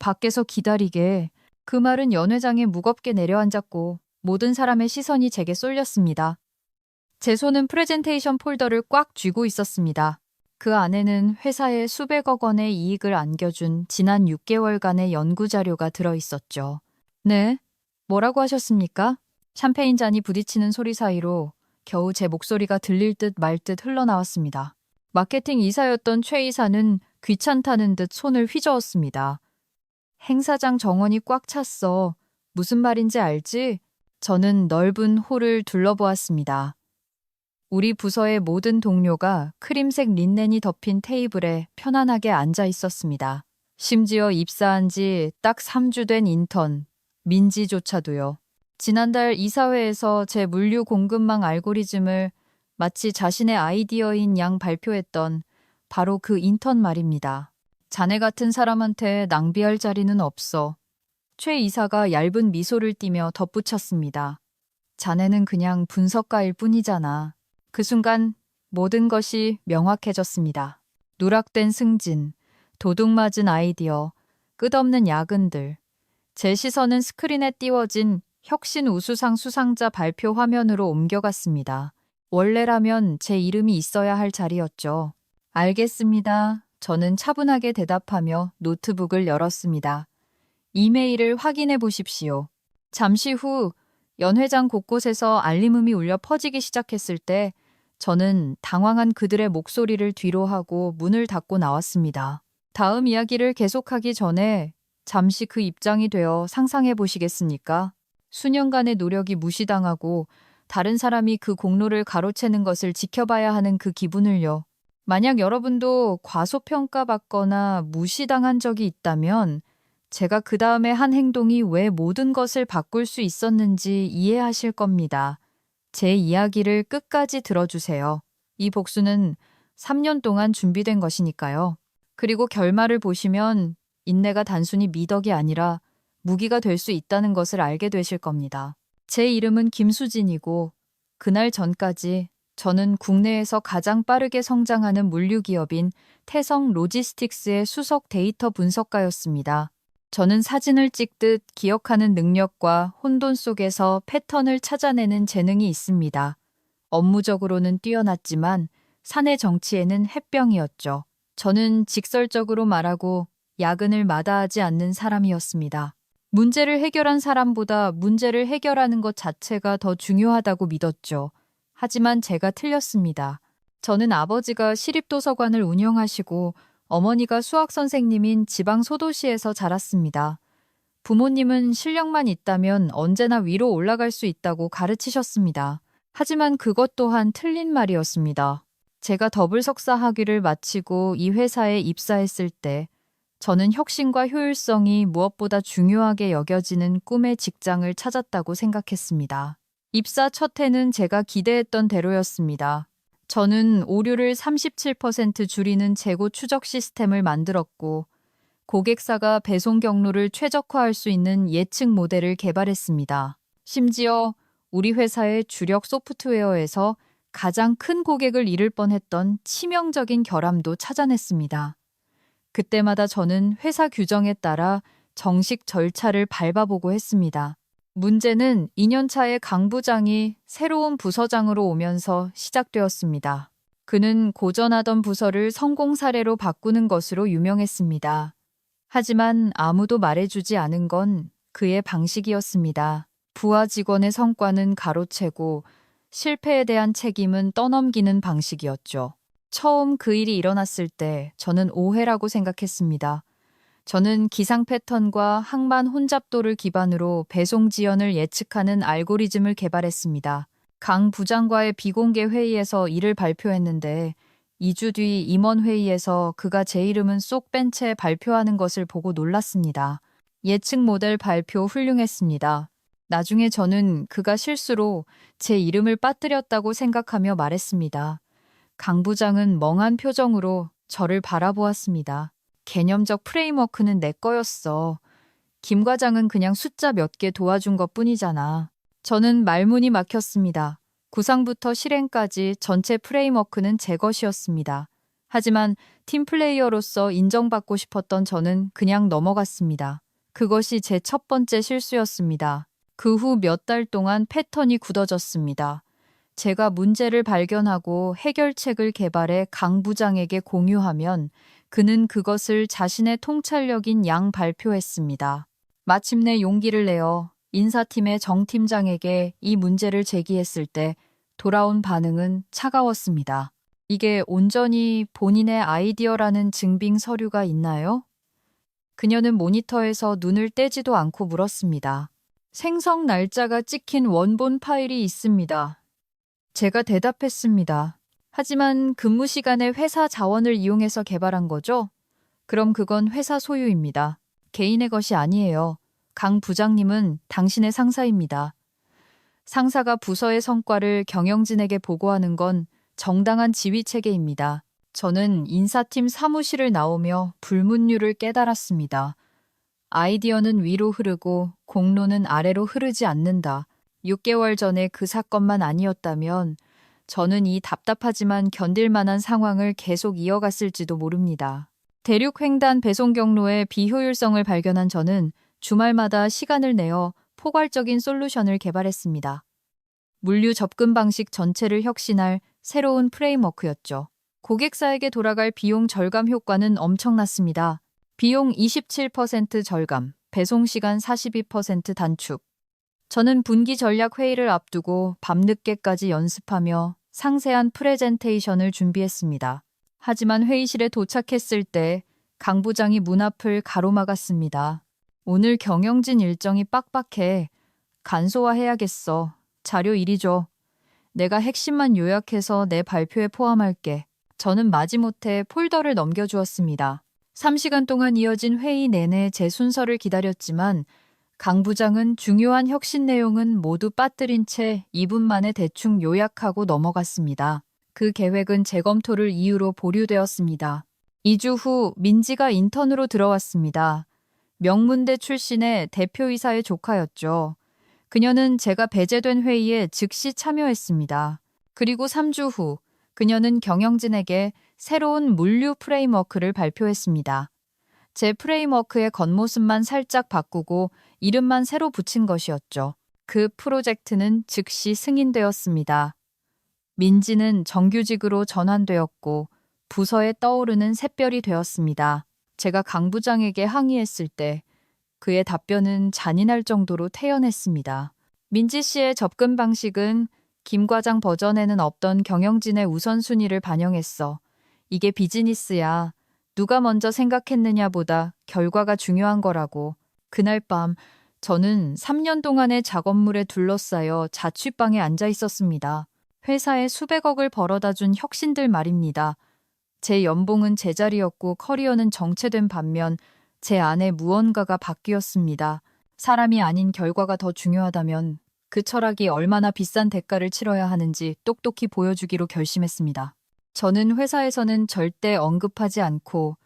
밖에서 기다리게. 그 말은 연회장에 무겁게 내려앉았고 모든 사람의 시선이 제게 쏠렸습니다. 제 손은 프레젠테이션 폴더를 꽉 쥐고 있었습니다. 그 안에는 회사에 수백억 원의 이익을 안겨준 지난 6개월간의 연구 자료가 들어있었죠. 네? 뭐라고 하셨습니까? 샴페인 잔이 부딪히는 소리 사이로 겨우 제 목소리가 들릴 듯 말 듯 흘러나왔습니다. 마케팅 이사였던 최 이사는 귀찮다는 듯 손을 휘저었습니다. 행사장 정원이 꽉 찼어. 무슨 말인지 알지? 저는 넓은 홀을 둘러보았습니다. 우리 부서의 모든 동료가 크림색 린넨이 덮인 테이블에 편안하게 앉아 있었습니다. 심지어 입사한 지 딱 3주 된 인턴, 민지조차도요. 지난달 이사회에서 제 물류 공급망 알고리즘을 마치 자신의 아이디어인 양 발표했던 바로 그 인턴 말입니다. 자네 같은 사람한테 낭비할 자리는 없어. 최 이사가 얇은 미소를 띠며 덧붙였습니다. 자네는 그냥 분석가일 뿐이잖아. 그 순간 모든 것이 명확해졌습니다. 누락된 승진, 도둑맞은 아이디어, 끝없는 야근들. 제 시선은 스크린에 띄워진 혁신 우수상 수상자 발표 화면으로 옮겨갔습니다. 원래라면 제 이름이 있어야 할 자리였죠. 알겠습니다. 저는 차분하게 대답하며 노트북을 열었습니다. 이메일을 확인해 보십시오. 잠시 후 연회장 곳곳에서 알림음이 울려 퍼지기 시작했을 때 저는 당황한 그들의 목소리를 뒤로하고 문을 닫고 나왔습니다. 다음 이야기를 계속하기 전에 잠시 그 입장이 되어 상상해 보시겠습니까? 수년간의 노력이 무시당하고 다른 사람이 그 공로를 가로채는 것을 지켜봐야 하는 그 기분을요. 만약 여러분도 과소평가받거나 무시당한 적이 있다면 제가 그 다음에 한 행동이 왜 모든 것을 바꿀 수 있었는지 이해하실 겁니다. 제 이야기를 끝까지 들어주세요. 이 복수는 3년 동안 준비된 것이니까요. 그리고 결말을 보시면 인내가 단순히 미덕이 아니라 무기가 될 수 있다는 것을 알게 되실 겁니다. 제 이름은 김수진이고 그날 전까지 저는 국내에서 가장 빠르게 성장하는 물류기업인 태성 로지스틱스의 수석 데이터 분석가였습니다. 저는 사진을 찍듯 기억하는 능력과 혼돈 속에서 패턴을 찾아내는 재능이 있습니다. 업무적으로는 뛰어났지만 사내 정치에는 햇병이었죠. 저는 직설적으로 말하고 야근을 마다하지 않는 사람이었습니다. 문제를 해결한 사람보다 문제를 해결하는 것 자체가 더 중요하다고 믿었죠. 하지만 제가 틀렸습니다. 저는 아버지가 시립도서관을 운영하시고 어머니가 수학 선생님인 지방 소도시에서 자랐습니다. 부모님은 실력만 있다면 언제나 위로 올라갈 수 있다고 가르치셨습니다. 하지만 그것 또한 틀린 말이었습니다. 제가 더블 석사 학위를 마치고 이 회사에 입사했을 때 저는 혁신과 효율성이 무엇보다 중요하게 여겨지는 꿈의 직장을 찾았다고 생각했습니다. 입사 첫 해는 제가 기대했던 대로였습니다. 저는 오류를 37% 줄이는 재고 추적 시스템을 만들었고 고객사가 배송 경로를 최적화할 수 있는 예측 모델을 개발했습니다. 심지어 우리 회사의 주력 소프트웨어에서 가장 큰 고객을 잃을 뻔했던 치명적인 결함도 찾아냈습니다. 그때마다 저는 회사 규정에 따라 정식 절차를 밟아보고 했습니다. 문제는 2년 차에 강 부장이 새로운 부서장으로 오면서 시작되었습니다. 그는 고전하던 부서를 성공 사례로 바꾸는 것으로 유명했습니다. 하지만 아무도 말해주지 않은 건 그의 방식이었습니다. 부하 직원의 성과는 가로채고 실패에 대한 책임은 떠넘기는 방식이었죠. 처음 그 일이 일어났을 때 저는 오해라고 생각했습니다. 저는 기상 패턴과 항만 혼잡도를 기반으로 배송 지연을 예측하는 알고리즘을 개발했습니다. 강 부장과의 비공개 회의에서 이를 발표했는데 2주 뒤 임원 회의에서 그가 제 이름은 쏙 뺀 채 발표하는 것을 보고 놀랐습니다. 예측 모델 발표 훌륭했습니다. 나중에 저는 그가 실수로 제 이름을 빠뜨렸다고 생각하며 말했습니다. 강 부장은 멍한 표정으로 저를 바라보았습니다. 개념적 프레임워크는 내 거였어. 김 과장은 그냥 숫자 몇 개 도와준 것 뿐이잖아. 저는 말문이 막혔습니다. 구상부터 실행까지 전체 프레임워크는 제 것이었습니다. 하지만 팀플레이어로서 인정받고 싶었던 저는 그냥 넘어갔습니다. 그것이 제 첫 번째 실수였습니다. 그 후 몇 달 동안 패턴이 굳어졌습니다. 제가 문제를 발견하고 해결책을 개발해 강 부장에게 공유하면 그는 그것을 자신의 통찰력인 양 발표했습니다. 마침내 용기를 내어 인사팀의 정 팀장에게 이 문제를 제기했을 때 돌아온 반응은 차가웠습니다. 이게 온전히 본인의 아이디어라는 증빙 서류가 있나요? 그녀는 모니터에서 눈을 떼지도 않고 물었습니다. 생성 날짜가 찍힌 원본 파일이 있습니다. 제가 대답했습니다. 하지만 근무 시간에 회사 자원을 이용해서 개발한 거죠? 그럼 그건 회사 소유입니다. 개인의 것이 아니에요. 강 부장님은 당신의 상사입니다. 상사가 부서의 성과를 경영진에게 보고하는 건 정당한 지휘 체계입니다. 저는 인사팀 사무실을 나오며 불문율을 깨달았습니다. 아이디어는 위로 흐르고 공로는 아래로 흐르지 않는다. 6개월 전에 그 사건만 아니었다면 저는 이 답답하지만 견딜 만한 상황을 계속 이어갔을지도 모릅니다. 대륙 횡단 배송 경로의 비효율성을 발견한 저는 주말마다 시간을 내어 포괄적인 솔루션을 개발했습니다. 물류 접근 방식 전체를 혁신할 새로운 프레임워크였죠. 고객사에게 돌아갈 비용 절감 효과는 엄청났습니다. 비용 27% 절감, 배송시간 42% 단축. 저는 분기 전략 회의를 앞두고 밤늦게까지 연습하며 상세한 프레젠테이션을 준비했습니다. 하지만 회의실에 도착했을 때 강 부장이 문 앞을 가로막았습니다. 오늘 경영진 일정이 빡빡해. 간소화해야겠어. 자료 이리 줘. 내가 핵심만 요약해서 내 발표에 포함할게. 저는 마지못해 폴더를 넘겨주었습니다. 3시간 동안 이어진 회의 내내 제 순서를 기다렸지만 강 부장은 중요한 혁신 내용은 모두 빠뜨린 채 2분 만에 대충 요약하고 넘어갔습니다. 그 계획은 재검토를 이유로 보류되었습니다. 2주 후 민지가 인턴으로 들어왔습니다. 명문대 출신의 대표이사의 조카였죠. 그녀는 제가 배제된 회의에 즉시 참여했습니다. 그리고 3주 후 그녀는 경영진에게 새로운 물류 프레임워크를 발표했습니다. 제 프레임워크의 겉모습만 살짝 바꾸고 이름만 새로 붙인 것이었죠. 그 프로젝트는 즉시 승인되었습니다. 민지는 정규직으로 전환되었고 부서에 떠오르는 샛별이 되었습니다. 제가 강 부장에게 항의했을 때 그의 답변은 잔인할 정도로 태연했습니다. 민지 씨의 접근 방식은 김 과장 버전에는 없던 경영진의 우선순위를 반영했어. 이게 비즈니스야. 누가 먼저 생각했느냐보다 결과가 중요한 거라고. 그날 밤 저는 3년 동안의 작업물에 둘러싸여 자취방에 앉아 있었습니다. 회사에 수백억을 벌어다 준 혁신들 말입니다. 제 연봉은 제자리였고 커리어는 정체된 반면 제 안에 무언가가 바뀌었습니다. 사람이 아닌 결과가 더 중요하다면 그 철학이 얼마나 비싼 대가를 치러야 하는지 똑똑히 보여주기로 결심했습니다. 저는 회사에서는 절대 언급하지 않고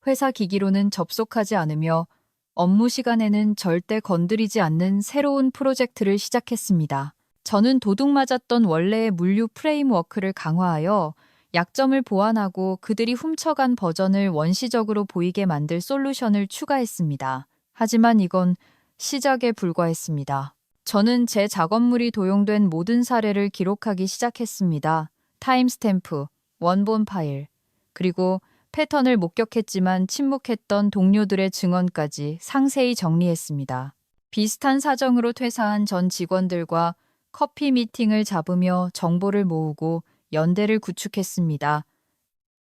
회사 기기로는 접속하지 않으며 업무 시간에는 절대 건드리지 않는 새로운 프로젝트를 시작했습니다. 저는 도둑맞았던 원래의 물류 프레임워크를 강화하여 약점을 보완하고 그들이 훔쳐간 버전을 원시적으로 보이게 만들 솔루션을 추가했습니다. 하지만 이건 시작에 불과했습니다. 저는 제 작업물이 도용된 모든 사례를 기록하기 시작했습니다. 타임스탬프, 원본 파일, 그리고 패턴을 목격했지만 침묵했던 동료들의 증언까지 상세히 정리했습니다. 비슷한 사정으로 퇴사한 전 직원들과 커피 미팅을 잡으며 정보를 모으고 연대를 구축했습니다.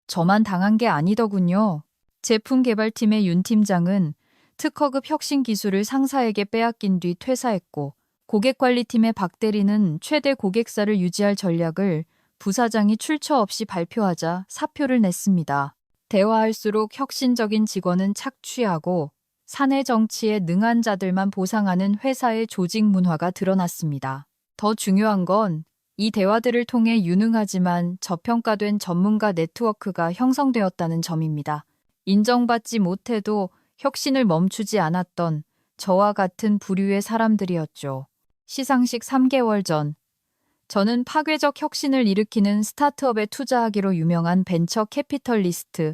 저만 당한 게 아니더군요. 제품 개발팀의 윤 팀장은 특허급 혁신 기술을 상사에게 빼앗긴 뒤 퇴사했고 고객관리팀의 박 대리는 최대 고객사를 유지할 전략을 부사장이 출처 없이 발표하자 사표를 냈습니다. 대화할수록 혁신적인 직원은 착취하고 사내 정치에 능한 자들만 보상하는 회사의 조직 문화가 드러났습니다. 더 중요한 건 이 대화들을 통해 유능하지만 저평가된 전문가 네트워크가 형성되었다는 점입니다. 인정받지 못해도 혁신을 멈추지 않았던 저와 같은 부류의 사람들이었죠. 시상식 3개월 전, 저는 파괴적 혁신을 일으키는 스타트업에 투자하기로 유명한 벤처 캐피털리스트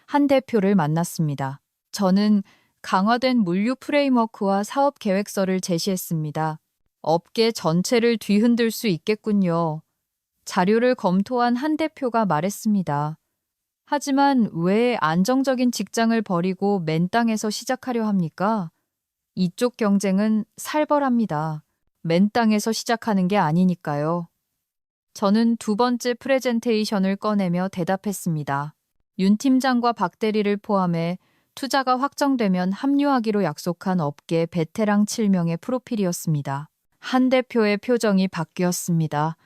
한 대표를 만났습니다. 저는 강화된 물류 프레임워크와 사업 계획서를 제시했습니다. 업계 전체를 뒤흔들 수 있겠군요. 자료를 검토한 한 대표가 말했습니다. 하지만 왜 안정적인 직장을 버리고 맨 땅에서 시작하려 합니까? 이쪽 경쟁은 살벌합니다. 맨 땅에서 시작하는 게 아니니까요. 저는 두 번째 프레젠테이션을 꺼내며 대답했습니다. 윤 팀장과 박 대리를 포함해 투자가 확정되면 합류하기로 약속한 업계 베테랑 7명의 프로필이었습니다. 한 대표의 표정이 바뀌었습니다.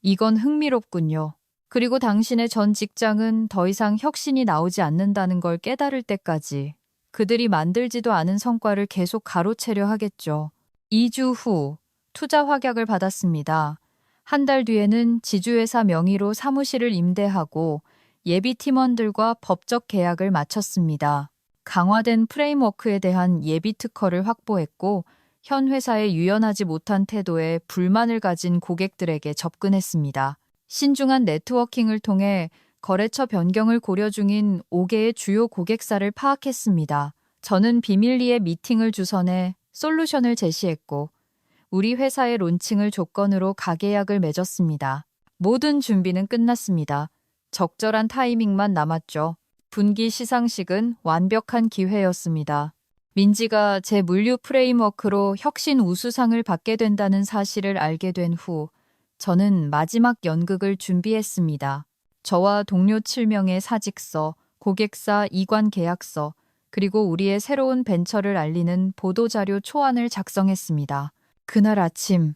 이건 흥미롭군요. 그리고 당신의 전 직장은 더 이상 혁신이 나오지 않는다는 걸 깨달을 때까지 그들이 만들지도 않은 성과를 계속 가로채려 하겠죠. 2주 후 투자 확약을 받았습니다. 한 달 뒤에는 지주회사 명의로 사무실을 임대하고 예비 팀원들과 법적 계약을 마쳤습니다. 강화된 프레임워크에 대한 예비 특허를 확보했고 현 회사의 유연하지 못한 태도에 불만을 가진 고객들에게 접근했습니다. 신중한 네트워킹을 통해 거래처 변경을 고려 중인 5개의 주요 고객사를 파악했습니다. 저는 비밀리에 미팅을 주선해 솔루션을 제시했고 우리 회사의 론칭을 조건으로 가계약을 맺었습니다. 모든 준비는 끝났습니다. 적절한 타이밍만 남았죠. 분기 시상식은 완벽한 기회였습니다. 민지가 제 물류 프레임워크로 혁신 우수상을 받게 된다는 사실을 알게 된 후 저는 마지막 연극을 준비했습니다. 저와 동료 7명의 사직서, 고객사 이관 계약서, 그리고 우리의 새로운 벤처를 알리는 보도자료 초안을 작성했습니다. 그날 아침,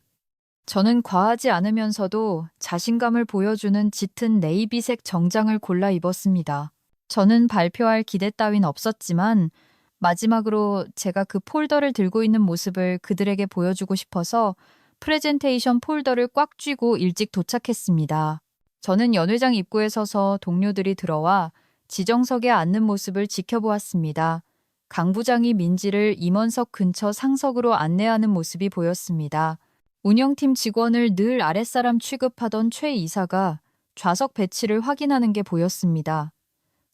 저는 과하지 않으면서도 자신감을 보여주는 짙은 네이비색 정장을 골라 입었습니다. 저는 발표할 기대 따윈 없었지만 마지막으로 제가 그 폴더를 들고 있는 모습을 그들에게 보여주고 싶어서 프레젠테이션 폴더를 꽉 쥐고 일찍 도착했습니다. 저는 연회장 입구에 서서 동료들이 들어와 지정석에 앉는 모습을 지켜보았습니다. 강 부장이 민지를 임원석 근처 상석으로 안내하는 모습이 보였습니다. 운영팀 직원을 늘 아랫사람 취급하던 최 이사가 좌석 배치를 확인하는 게 보였습니다.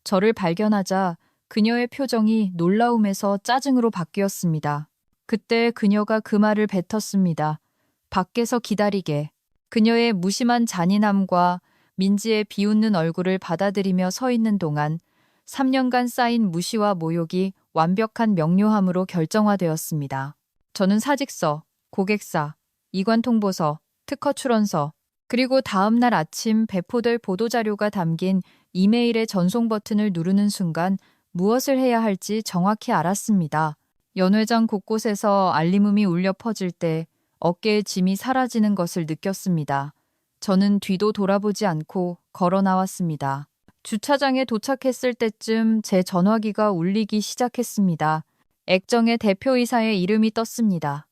저를 발견하자 그녀의 표정이 놀라움에서 짜증으로 바뀌었습니다. 그때 그녀가 그 말을 뱉었습니다. 밖에서 기다리게. 그녀의 무심한 잔인함과 민지의 비웃는 얼굴을 받아들이며 서 있는 동안 3년간 쌓인 무시와 모욕이 완벽한 명료함으로 결정화되었습니다. 저는 사직서, 고객사, 이관통보서, 특허 출원서, 그리고 다음 날 아침 배포될 보도자료가 담긴 이메일의 전송 버튼을 누르는 순간 무엇을 해야 할지 정확히 알았습니다. 연회장 곳곳에서 알림음이 울려 퍼질 때 어깨의 짐이 사라지는 것을 느꼈습니다. 저는 뒤도 돌아보지 않고 걸어 나왔습니다. 주차장에 도착했을 때쯤 제 전화기가 울리기 시작했습니다. 액정의 대표이사의 이름이 떴습니다.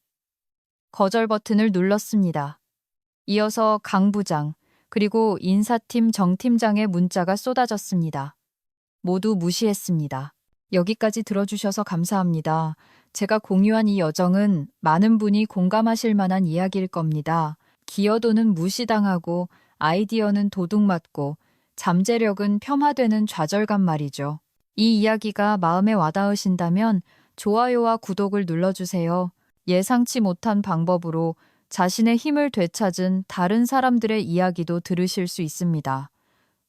거절 버튼을 눌렀습니다. 이어서 강 부장, 그리고 인사팀 정 팀장의 문자가 쏟아졌습니다. 모두 무시했습니다. 여기까지 들어주셔서 감사합니다. 제가 공유한 이 여정은 많은 분이 공감하실 만한 이야기일 겁니다. 기여도는 무시당하고 아이디어는 도둑맞고 잠재력은 폄하되는 좌절감 말이죠. 이 이야기가 마음에 와닿으신다면 좋아요와 구독을 눌러주세요. 예상치 못한 방법으로 자신의 힘을 되찾은 다른 사람들의 이야기도 들으실 수 있습니다.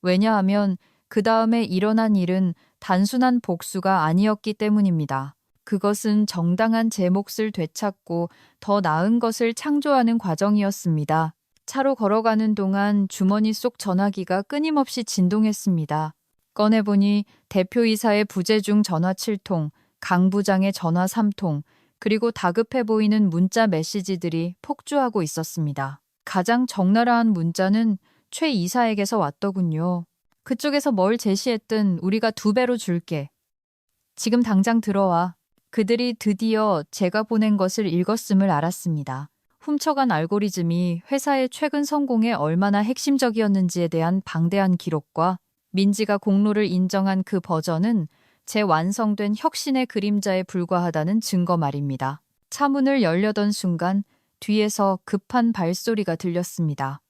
왜냐하면 그 다음에 일어난 일은 단순한 복수가 아니었기 때문입니다. 그것은 정당한 제 몫을 되찾고 더 나은 것을 창조하는 과정이었습니다. 차로 걸어가는 동안 주머니 속 전화기가 끊임없이 진동했습니다. 꺼내보니 대표이사의 부재중 전화 7통, 강 부장의 전화 3통, 그리고 다급해 보이는 문자 메시지들이 폭주하고 있었습니다. 가장 적나라한 문자는 최 이사에게서 왔더군요. 그쪽에서 뭘 제시했든 우리가 2배로 줄게. 지금 당장 들어와. 그들이 드디어 제가 보낸 것을 읽었음을 알았습니다. 훔쳐간 알고리즘이 회사의 최근 성공에 얼마나 핵심적이었는지에 대한 방대한 기록과 민지가 공로를 인정한 그 버전은 제 완성된 혁신의 그림자에 불과하다는 증거 말입니다. 차문을 열려던 순간 뒤에서 급한 발소리가 들렸습니다.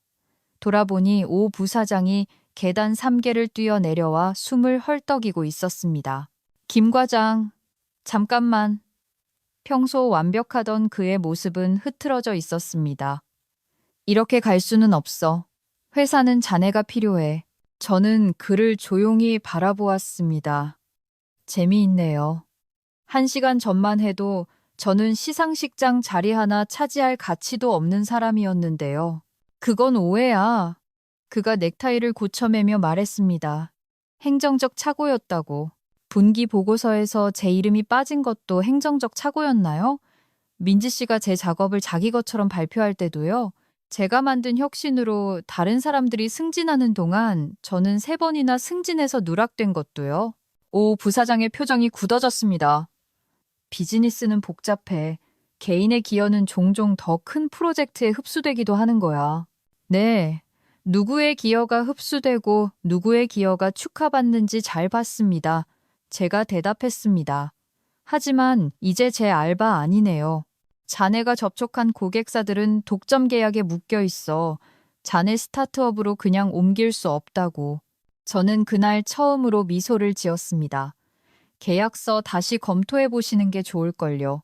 돌아보니 오 부사장이 계단 3개를 뛰어내려와 숨을 헐떡이고 있었습니다. 김 과장, 잠깐만. 평소 완벽하던 그의 모습은 흐트러져 있었습니다. 이렇게 갈 수는 없어. 회사는 자네가 필요해. 저는 그를 조용히 바라보았습니다. 재미있네요. 1시간 전만 해도 저는 시상식장 자리 하나 차지할 가치도 없는 사람이었는데요. 그건 오해야. 그가 넥타이를 고쳐매며 말했습니다. 행정적 착오였다고. 분기 보고서에서 제 이름이 빠진 것도 행정적 착오였나요? 민지 씨가 제 작업을 자기 것처럼 발표할 때도요. 제가 만든 혁신으로 다른 사람들이 승진하는 동안 저는 3번이나 승진해서 누락된 것도요. 오 부사장의 표정이 굳어졌습니다. 비즈니스는 복잡해. 개인의 기여는 종종 더 큰 프로젝트에 흡수되기도 하는 거야. 네. 누구의 기여가 흡수되고 누구의 기여가 축하받는지 잘 봤습니다. 제가 대답했습니다. 하지만 이제 제 알바 아니네요. 자네가 접촉한 고객사들은 독점 계약에 묶여 있어 자네 스타트업으로 그냥 옮길 수 없다고. 저는 그날 처음으로 미소를 지었습니다. 계약서 다시 검토해 보시는 게 좋을걸요.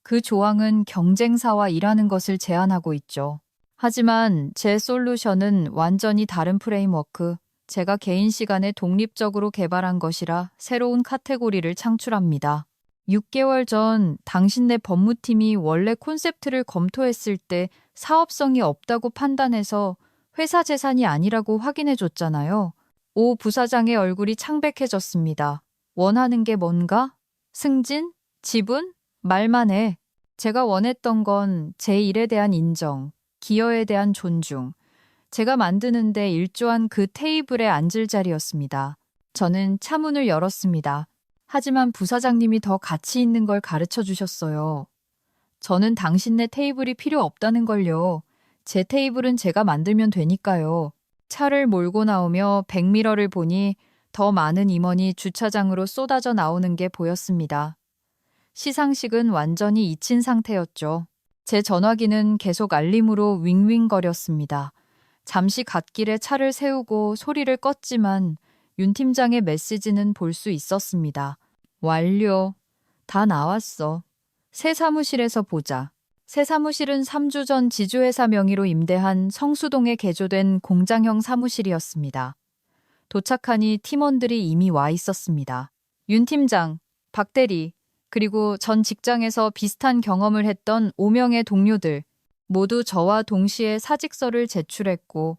그 조항은 경쟁사와 일하는 것을 제한하고 있죠. 하지만 제 솔루션은 완전히 다른 프레임워크, 제가 개인 시간에 독립적으로 개발한 것이라 새로운 카테고리를 창출합니다. 6개월 전 당신네 법무팀이 원래 콘셉트를 검토했을 때 사업성이 없다고 판단해서 회사 재산이 아니라고 확인해 줬잖아요. 오 부사장의 얼굴이 창백해졌습니다. 원하는 게 뭔가? 승진? 지분? 말만 해. 제가 원했던 건 제 일에 대한 인정, 기여에 대한 존중, 제가 만드는데 일조한 그 테이블에 앉을 자리였습니다. 저는 차문을 열었습니다. 하지만 부사장님이 더 가치 있는 걸 가르쳐 주셨어요. 저는 당신네 테이블이 필요 없다는 걸요. 제 테이블은 제가 만들면 되니까요. 차를 몰고 나오며 백미러를 보니 더 많은 임원이 주차장으로 쏟아져 나오는 게 보였습니다. 시상식은 완전히 잊힌 상태였죠. 제 전화기는 계속 알림으로 윙윙거렸습니다. 잠시 갓길에 차를 세우고 소리를 껐지만 윤 팀장의 메시지는 볼 수 있었습니다. 완료. 다 나왔어. 새 사무실에서 보자. 새 사무실은 3주 전 지주회사 명의로 임대한 성수동에 개조된 공장형 사무실이었습니다. 도착하니 팀원들이 이미 와 있었습니다. 윤 팀장, 박 대리, 그리고 전 직장에서 비슷한 경험을 했던 5명의 동료들, 모두 저와 동시에 사직서를 제출했고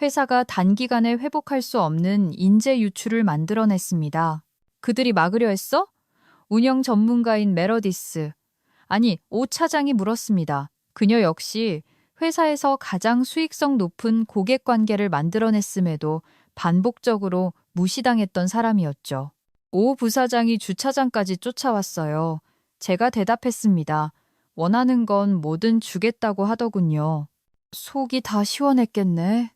회사가 단기간에 회복할 수 없는 인재 유출을 만들어냈습니다. 그들이 막으려 했어? 운영 전문가인 메러디스, 아니 오 차장이 물었습니다. 그녀 역시 회사에서 가장 수익성 높은 고객 관계를 만들어냈음에도 반복적으로 무시당했던 사람이었죠. 오 부사장이 주차장까지 쫓아왔어요. 제가 대답했습니다. 원하는 건 뭐든 주겠다고 하더군요. 속이 다 시원했겠네.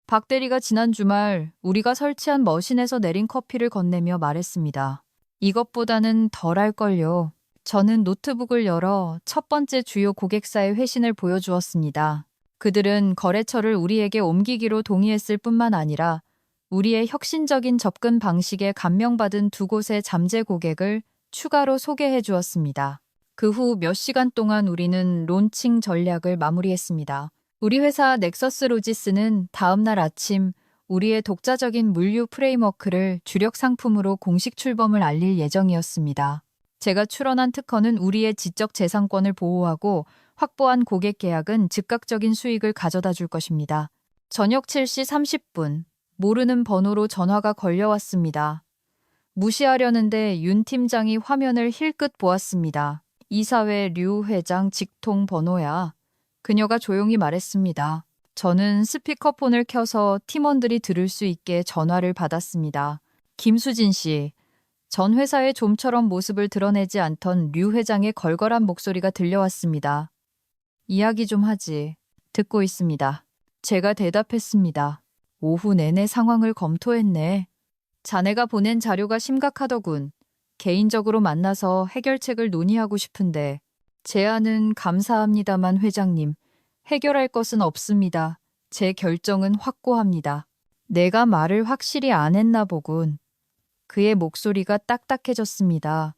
박 대리가 지난 주말 우리가 설치한 머신에서 내린 커피를 건네며 말했습니다. 이것보다는 덜 할걸요. 저는 노트북을 열어 첫 번째 주요 고객사의 회신을 보여주었습니다. 그들은 거래처를 우리에게 옮기기로 동의했을 뿐만 아니라 우리의 혁신적인 접근 방식에 감명받은 2곳의 잠재 고객을 추가로 소개해 주었습니다. 그 후 몇 시간 동안 우리는 론칭 전략을 마무리했습니다. 우리 회사 넥서스 로지스는 다음 날 아침 우리의 독자적인 물류 프레임워크를 주력 상품으로 공식 출범을 알릴 예정이었습니다. 제가 출원한 특허는 우리의 지적 재산권을 보호하고 확보한 고객 계약은 즉각적인 수익을 가져다 줄 것입니다. 저녁 7시 30분, 모르는 번호로 전화가 걸려왔습니다. 무시하려는데 윤 팀장이 화면을 힐끗 보았습니다. 이사회 류 회장 직통 번호야. 그녀가 조용히 말했습니다. 저는 스피커폰을 켜서 팀원들이 들을 수 있게 전화를 받았습니다. 김수진 씨. 전 회사의 좀처럼 모습을 드러내지 않던 류 회장의 걸걸한 목소리가 들려왔습니다. 이야기 좀 하지. 듣고 있습니다. 제가 대답했습니다. 오후 내내 상황을 검토했네. 자네가 보낸 자료가 심각하더군. 개인적으로 만나서 해결책을 논의하고 싶은데 제안은 감사합니다만 회장님, 해결할 것은 없습니다. 제 결정은 확고합니다. 내가 말을 확실히 안 했나 보군. 그의 목소리가 딱딱해졌습니다.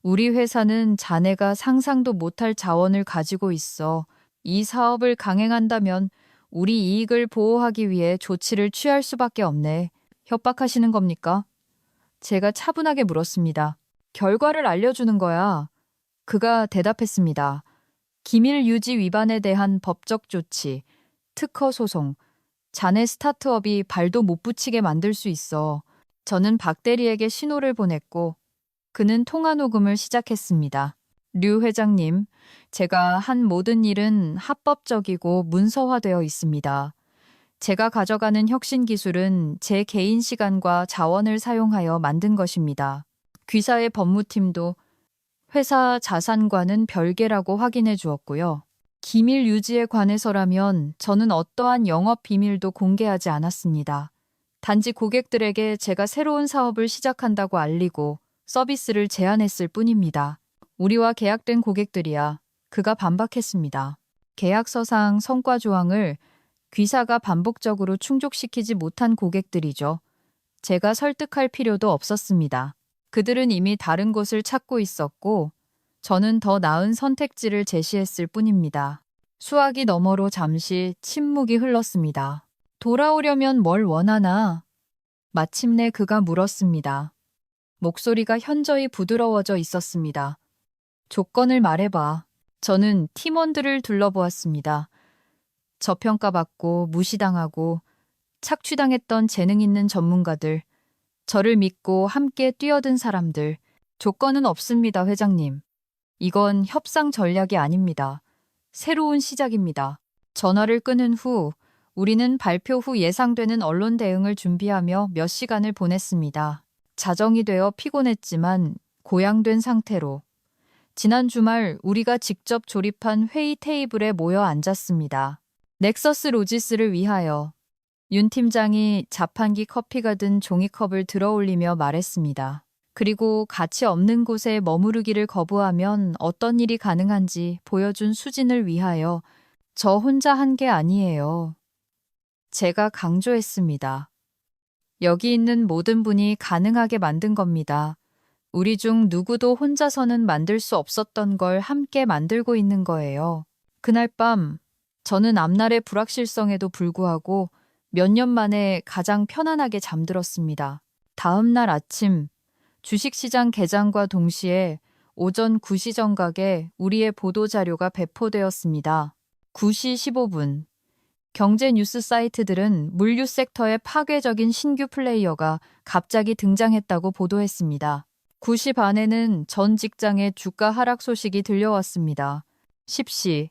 우리 회사는 자네가 상상도 못할 자원을 가지고 있어. 이 사업을 강행한다면 우리 이익을 보호하기 위해 조치를 취할 수밖에 없네. 협박하시는 겁니까? 제가 차분하게 물었습니다. 결과를 알려주는 거야. 그가 대답했습니다. 기밀 유지 위반에 대한 법적 조치, 특허 소송, 자네 스타트업이 발도 못 붙이게 만들 수 있어. 저는 박 대리에게 신호를 보냈고 그는 통화 녹음을 시작했습니다. 류 회장님, 제가 한 모든 일은 합법적이고 문서화되어 있습니다. 제가 가져가는 혁신 기술은 제 개인 시간과 자원을 사용하여 만든 것입니다. 귀사의 법무팀도 회사 자산과는 별개라고 확인해 주었고요. 기밀 유지에 관해서라면 저는 어떠한 영업 비밀도 공개하지 않았습니다. 단지 고객들에게 제가 새로운 사업을 시작한다고 알리고 서비스를 제안했을 뿐입니다. 우리와 계약된 고객들이야. 그가 반박했습니다. 계약서상 성과 조항을 귀사가 반복적으로 충족시키지 못한 고객들이죠. 제가 설득할 필요도 없었습니다. 그들은 이미 다른 곳을 찾고 있었고 저는 더 나은 선택지를 제시했을 뿐입니다. 수화기 너머로 잠시 침묵이 흘렀습니다. 돌아오려면 뭘 원하나? 마침내 그가 물었습니다. 목소리가 현저히 부드러워져 있었습니다. 조건을 말해봐. 저는 팀원들을 둘러보았습니다. 저평가받고 무시당하고 착취당했던 재능 있는 전문가들, 저를 믿고 함께 뛰어든 사람들. 조건은 없습니다, 회장님. 이건 협상 전략이 아닙니다. 새로운 시작입니다. 전화를 끊은 후 우리는 발표 후 예상되는 언론 대응을 준비하며 몇 시간을 보냈습니다. 자정이 되어 피곤했지만 고양된 상태로 지난 주말 우리가 직접 조립한 회의 테이블에 모여 앉았습니다. 넥서스 로지스를 위하여 윤 팀장이 자판기 커피가 든 종이컵을 들어올리며 말했습니다. 그리고 가치 없는 곳에 머무르기를 거부하면 어떤 일이 가능한지 보여준 수진을 위하여 저 혼자 한 게 아니에요. 제가 강조했습니다. 여기 있는 모든 분이 가능하게 만든 겁니다. 우리 중 누구도 혼자서는 만들 수 없었던 걸 함께 만들고 있는 거예요. 그날 밤 저는 앞날의 불확실성에도 불구하고 몇 년 만에 가장 편안하게 잠들었습니다. 다음 날 아침 주식시장 개장과 동시에 오전 9시 정각에 우리의 보도자료가 배포되었습니다. 9시 15분. 경제 뉴스 사이트들은 물류 섹터의 파괴적인 신규 플레이어가 갑자기 등장했다고 보도했습니다. 9시 반에는 전 직장의 주가 하락 소식이 들려왔습니다. 10시.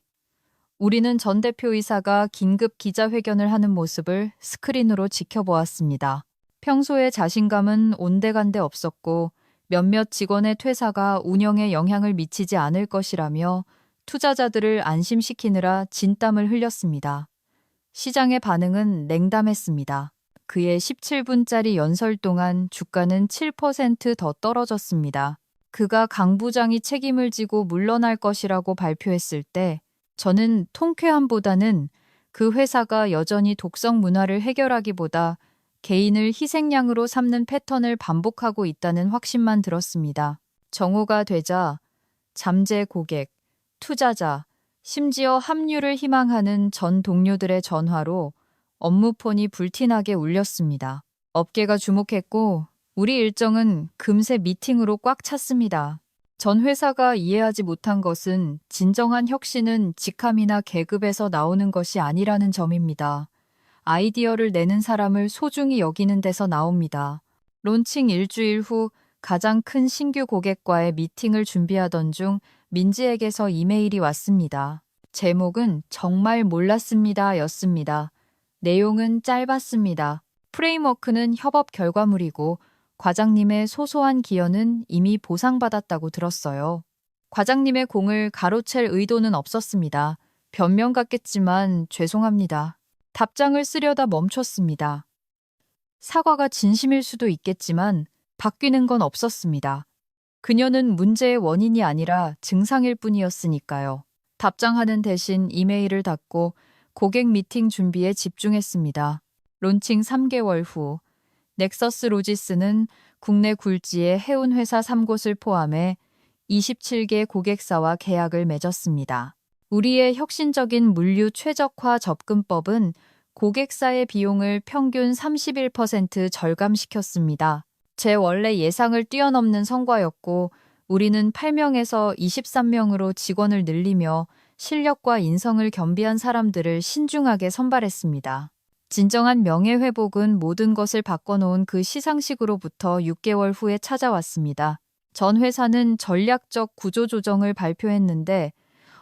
우리는 전 대표이사가 긴급 기자회견을 하는 모습을 스크린으로 지켜보았습니다. 평소에 자신감은 온데간데 없었고 몇몇 직원의 퇴사가 운영에 영향을 미치지 않을 것이라며 투자자들을 안심시키느라 진땀을 흘렸습니다. 시장의 반응은 냉담했습니다. 그의 17분짜리 연설 동안 주가는 7% 더 떨어졌습니다. 그가 강 부장이 책임을 지고 물러날 것이라고 발표했을 때 저는 통쾌함보다는 그 회사가 여전히 독성 문화를 해결하기보다 개인을 희생양으로 삼는 패턴을 반복하고 있다는 확신만 들었습니다. 정오가 되자 잠재 고객, 투자자, 심지어 합류를 희망하는 전 동료들의 전화로 업무폰이 불티나게 울렸습니다. 업계가 주목했고 우리 일정은 금세 미팅으로 꽉 찼습니다. 전 회사가 이해하지 못한 것은 진정한 혁신은 직함이나 계급에서 나오는 것이 아니라는 점입니다. 아이디어를 내는 사람을 소중히 여기는 데서 나옵니다. 론칭 일주일 후 가장 큰 신규 고객과의 미팅을 준비하던 중 민지에게서 이메일이 왔습니다. 제목은 정말 몰랐습니다 였습니다. 내용은 짧았습니다. 프레임워크는 협업 결과물이고 과장님의 소소한 기여는 이미 보상받았다고 들었어요. 과장님의 공을 가로챌 의도는 없었습니다. 변명 같겠지만 죄송합니다. 답장을 쓰려다 멈췄습니다. 사과가 진심일 수도 있겠지만 바뀌는 건 없었습니다. 그녀는 문제의 원인이 아니라 증상일 뿐이었으니까요. 답장하는 대신 이메일을 닫고 고객 미팅 준비에 집중했습니다. 론칭 3개월 후 넥서스 로지스는 국내 굴지의 해운 회사 3곳을 포함해 27개 고객사와 계약을 맺었습니다. 우리의 혁신적인 물류 최적화 접근법은 고객사의 비용을 평균 31% 절감시켰습니다. 제 원래 예상을 뛰어넘는 성과였고 우리는 8명에서 23명으로 직원을 늘리며 실력과 인성을 겸비한 사람들을 신중하게 선발했습니다. 진정한 명예회복은 모든 것을 바꿔놓은 그 시상식으로부터 6개월 후에 찾아왔습니다. 전 회사는 전략적 구조조정을 발표했는데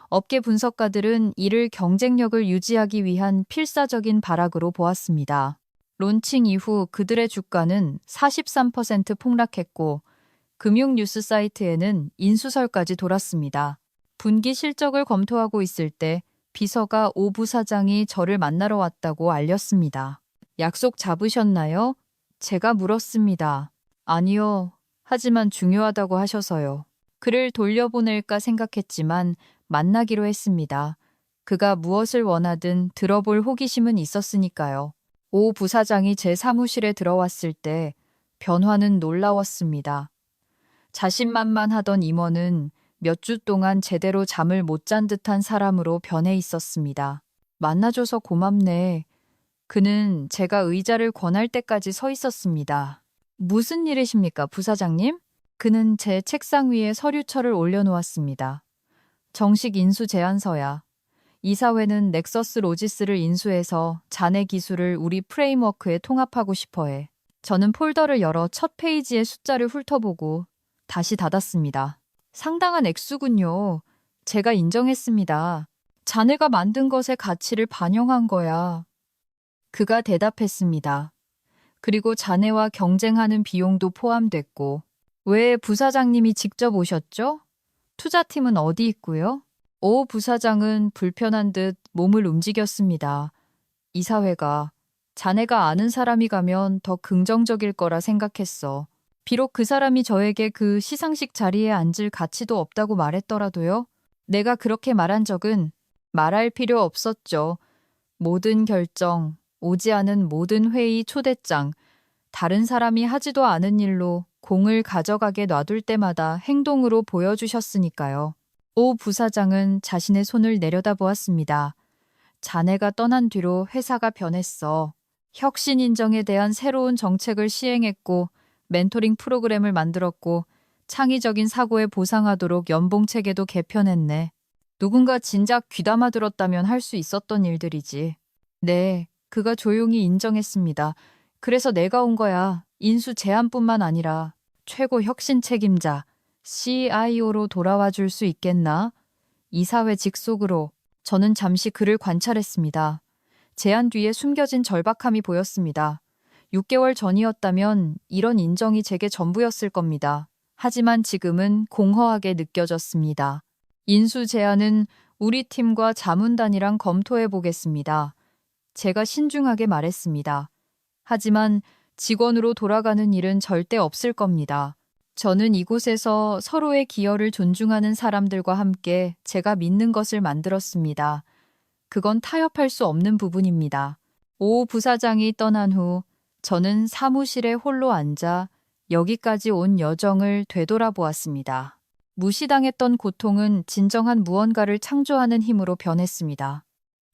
업계 분석가들은 이를 경쟁력을 유지하기 위한 필사적인 발악으로 보았습니다. 론칭 이후 그들의 주가는 43% 폭락했고 금융 뉴스 사이트에는 인수설까지 돌았습니다. 분기 실적을 검토하고 있을 때 비서가 오 부사장이 저를 만나러 왔다고 알렸습니다. 약속 잡으셨나요? 제가 물었습니다. 아니요. 하지만 중요하다고 하셔서요. 그를 돌려보낼까 생각했지만 만나기로 했습니다. 그가 무엇을 원하든 들어볼 호기심은 있었으니까요. 오 부사장이 제 사무실에 들어왔을 때 변화는 놀라웠습니다. 자신만만하던 임원은 몇 주 동안 제대로 잠을 못 잔 듯한 사람으로 변해 있었습니다. 만나줘서 고맙네. 그는 제가 의자를 권할 때까지 서 있었습니다. 무슨 일이십니까, 부사장님? 그는 제 책상 위에 서류철을 올려놓았습니다. 정식 인수 제안서야. 이사회는 넥서스 로지스를 인수해서 자네 기술을 우리 프레임워크에 통합하고 싶어해. 저는 폴더를 열어 첫 페이지의 숫자를 훑어보고 다시 닫았습니다. 상당한 액수군요. 제가 인정했습니다. 자네가 만든 것의 가치를 반영한 거야. 그가 대답했습니다. 그리고 자네와 경쟁하는 비용도 포함됐고. 왜 부사장님이 직접 오셨죠? 투자팀은 어디 있고요? 오 부사장은 불편한 듯 몸을 움직였습니다. 이사회가 자네가 아는 사람이 가면 더 긍정적일 거라 생각했어. 비록 그 사람이 저에게 그 시상식 자리에 앉을 가치도 없다고 말했더라도요. 내가 그렇게 말한 적은 말할 필요 없었죠. 모든 결정, 오지 않은 모든 회의 초대장, 다른 사람이 하지도 않은 일로 공을 가져가게 놔둘 때마다 행동으로 보여주셨으니까요. 오 부사장은 자신의 손을 내려다보았습니다. 자네가 떠난 뒤로 회사가 변했어. 혁신 인정에 대한 새로운 정책을 시행했고 멘토링 프로그램을 만들었고 창의적인 사고에 보상하도록 연봉 체계도 개편했네. 누군가 진작 귀담아 들었다면 할 수 있었던 일들이지. 네, 그가 조용히 인정했습니다. 그래서 내가 온 거야. 인수 제안뿐만 아니라 최고 혁신 책임자 CIO로 돌아와 줄 수 있겠나? 이사회 직속으로. 저는 잠시 그를 관찰했습니다. 제안 뒤에 숨겨진 절박함이 보였습니다. 6개월 전이었다면 이런 인정이 제게 전부였을 겁니다. 하지만 지금은 공허하게 느껴졌습니다. 인수 제안은 우리 팀과 자문단이랑 검토해 보겠습니다. 제가 신중하게 말했습니다. 하지만 직원으로 돌아가는 일은 절대 없을 겁니다. 저는 이곳에서 서로의 기여를 존중하는 사람들과 함께 제가 믿는 것을 만들었습니다. 그건 타협할 수 없는 부분입니다. 오 부사장이 떠난 후 저는 사무실에 홀로 앉아 여기까지 온 여정을 되돌아보았습니다. 무시당했던 고통은 진정한 무언가를 창조하는 힘으로 변했습니다.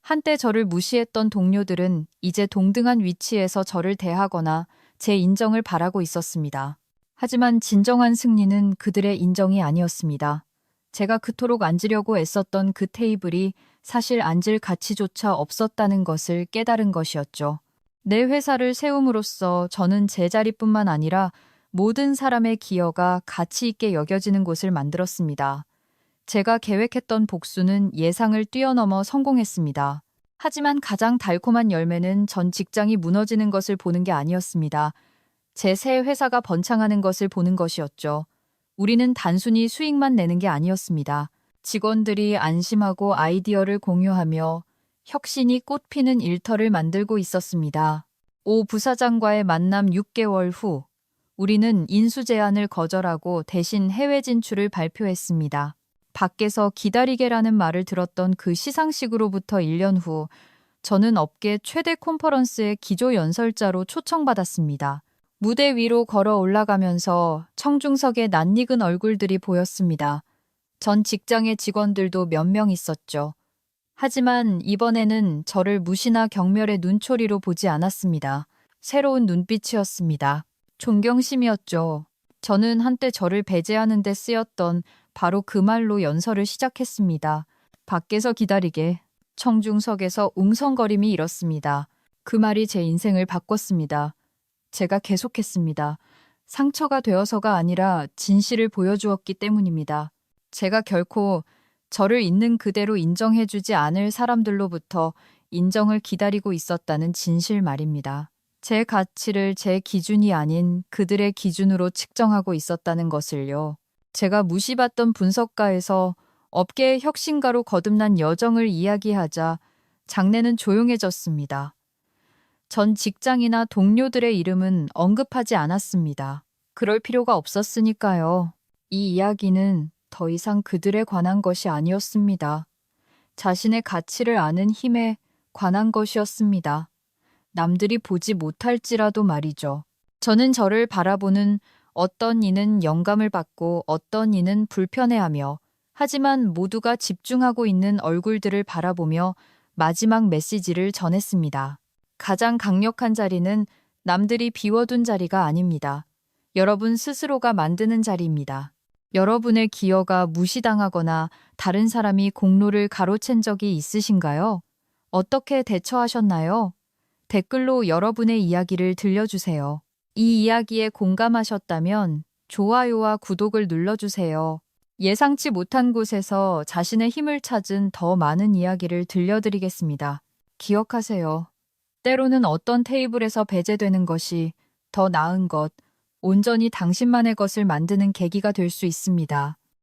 한때 저를 무시했던 동료들은 이제 동등한 위치에서 저를 대하거나 제 인정을 바라고 있었습니다. 하지만 진정한 승리는 그들의 인정이 아니었습니다. 제가 그토록 앉으려고 애썼던 그 테이블이 사실 앉을 가치조차 없었다는 것을 깨달은 것이었죠. 내 회사를 세움으로써 저는 제 자리뿐만 아니라 모든 사람의 기여가 가치 있게 여겨지는 곳을 만들었습니다. 제가 계획했던 복수는 예상을 뛰어넘어 성공했습니다. 하지만 가장 달콤한 열매는 전 직장이 무너지는 것을 보는 게 아니었습니다. 제 새 회사가 번창하는 것을 보는 것이었죠. 우리는 단순히 수익만 내는 게 아니었습니다. 직원들이 안심하고 아이디어를 공유하며 혁신이 꽃피는 일터를 만들고 있었습니다. 오 부사장과의 만남 6개월 후 우리는 인수 제안을 거절하고 대신 해외 진출을 발표했습니다. 밖에서 기다리게라는 말을 들었던 그 시상식으로부터 1년 후 저는 업계 최대 컨퍼런스의 기조 연설자로 초청받았습니다. 무대 위로 걸어 올라가면서 청중석의 낯익은 얼굴들이 보였습니다. 전 직장의 직원들도 몇 명 있었죠. 하지만 이번에는 저를 무시나 경멸의 눈초리로 보지 않았습니다. 새로운 눈빛이었습니다. 존경심이었죠. 저는 한때 저를 배제하는 데 쓰였던 바로 그 말로 연설을 시작했습니다. 밖에서 기다리게. 청중석에서 웅성거림이 일었습니다. 그 말이 제 인생을 바꿨습니다. 제가 계속했습니다. 상처가 되어서가 아니라 진실을 보여주었기 때문입니다. 제가 결코 저를 있는 그대로 인정해주지 않을 사람들로부터 인정을 기다리고 있었다는 진실 말입니다. 제 가치를 제 기준이 아닌 그들의 기준으로 측정하고 있었다는 것을요. 제가 무시받던 분석가에서 업계의 혁신가로 거듭난 여정을 이야기하자 장내는 조용해졌습니다. 전 직장이나 동료들의 이름은 언급하지 않았습니다. 그럴 필요가 없었으니까요. 이 이야기는 더 이상 그들에 관한 것이 아니었습니다. 자신의 가치를 아는 힘에 관한 것이었습니다. 남들이 보지 못할지라도 말이죠. 저는 저를 바라보는 어떤 이는 영감을 받고 어떤 이는 불편해하며 하지만 모두가 집중하고 있는 얼굴들을 바라보며 마지막 메시지를 전했습니다. 가장 강력한 자리는 남들이 비워둔 자리가 아닙니다. 여러분 스스로가 만드는 자리입니다. 여러분의 기여가 무시당하거나 다른 사람이 공로를 가로챈 적이 있으신가요? 어떻게 대처하셨나요? 댓글로 여러분의 이야기를 들려주세요. 이 이야기에 공감하셨다면 좋아요와 구독을 눌러주세요. 예상치 못한 곳에서 자신의 힘을 찾은 더 많은 이야기를 들려드리겠습니다. 기억하세요. 때로는 어떤 테이블에서 배제되는 것이 더 나은 것, 온전히 당신만의 것을 만드는 계기가 될 수 있습니다.